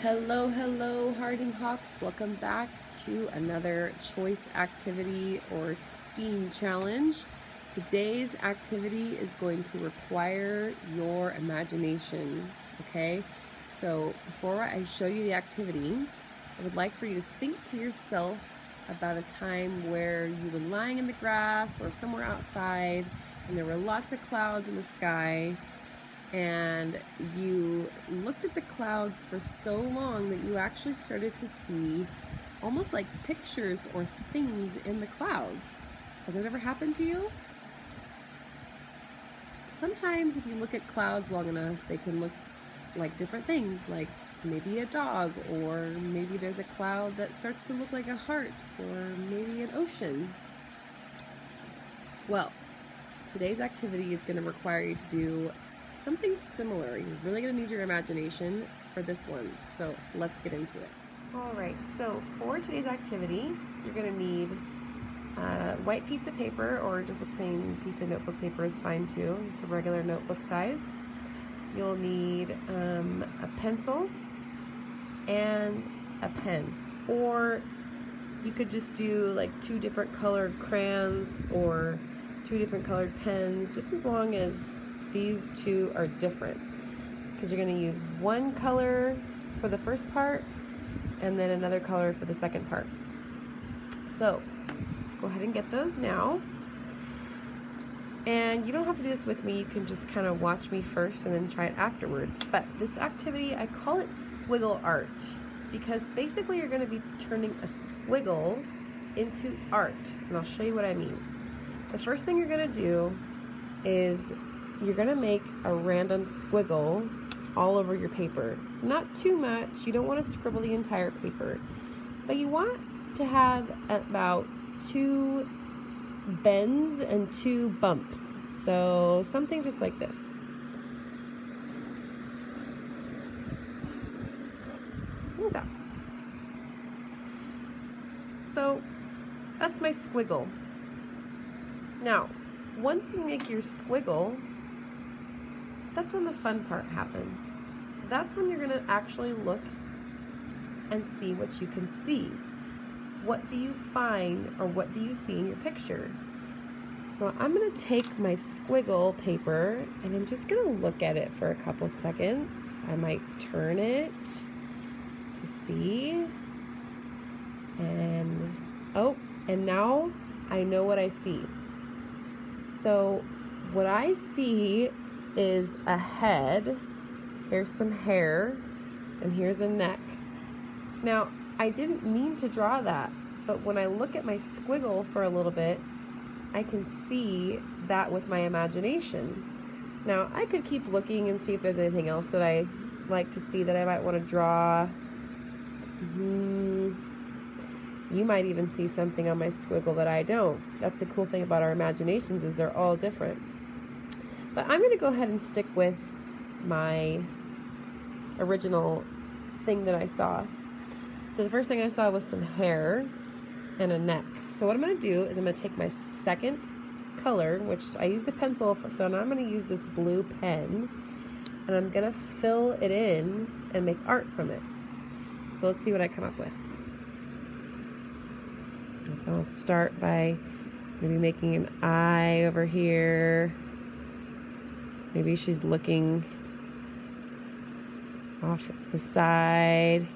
Hello, hello, Harding Hawks. Welcome back to another choice activity or STEAM challenge. Today's activity is going to require your imagination, okay? So before I show you the activity, I would like for you to think to yourself about a time where you were lying in the grass or somewhere outside and there were lots of clouds in the sky, and you looked at the clouds for so long that you actually started to see almost like pictures or things in the clouds. Has that ever happened to you? Sometimes if you look at clouds long enough, they can look like different things, like maybe a dog, or maybe there's a cloud that starts to look like a heart, or maybe an ocean. Well, today's activity is going to require you to do something similar. You're really going to need your imagination for this one, so let's get into it. Alright, so for today's activity, you're going to need a white piece of paper, or just a plain piece of notebook paper is fine too, just a regular notebook size. You'll need a pencil and a pen, or you could just do like 2 different colored crayons or 2 different colored pens, just as long as these 2 are different, because you're going to use one color for the first part and then another color for the second part. So go ahead and get those now, and you don't have to do this with me. You can just kind of watch me first and then try it afterwards. But this activity, I call it Squiggle Art, because basically you're going to be turning a squiggle into art, and I'll show you what I mean. The first thing you're going to do is you're going to make a random squiggle all over your paper. Not too much, you don't want to scribble the entire paper, but you want to have about 2 bends and 2 bumps. So something just like this. Okay. So that's my squiggle. Now, once you make your squiggle, that's when the fun part happens. That's when you're going to actually look and see what you can see. What do you find, or what do you see in your picture? So I'm going to take my squiggle paper and I'm just going to look at it for a couple seconds. I might turn it to see. And now I know what I see. So what I see is a head, here's some hair, and here's a neck. Now, I didn't mean to draw that, but when I look at my squiggle for a little bit, I can see that with my imagination. Now, I could keep looking and see if there's anything else that I like to see that I might want to draw. You might even see something on my squiggle that I don't. That's the cool thing about our imaginations, is they're all different. But I'm going to go ahead and stick with my original thing that I saw. So the first thing I saw was some hair and a neck. So what I'm going to do is I'm going to take my second color, which I used a pencil for, so now I'm going to use this blue pen, and I'm going to fill it in and make art from it. So let's see what I come up with. And so I'll start by maybe making an eye over here. Maybe she's looking off to the side.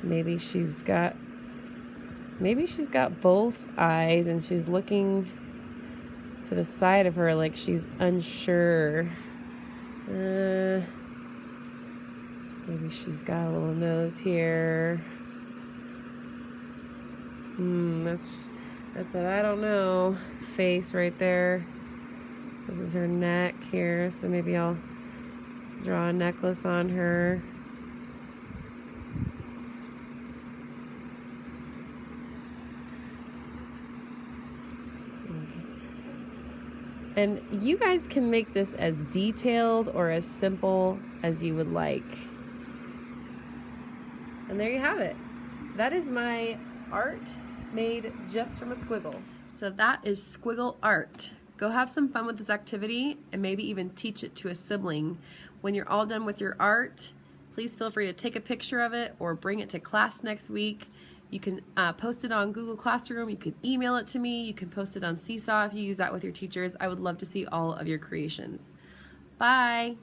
Maybe she's got both eyes and she's looking to the side of her like she's unsure. Maybe she's got a little nose here. That's I don't know, face right there. This is her neck here, so maybe I'll draw a necklace on her. And you guys can make this as detailed or as simple as you would like. And there you have it. That is my art made just from a squiggle. So that is Squiggle Art. Go have some fun with this activity and maybe even teach it to a sibling. When you're all done with your art, please feel free to take a picture of it or bring it to class next week. You can post it on Google Classroom, you can email it to me, you can post it on Seesaw if you use that with your teachers. I would love to see all of your creations. Bye!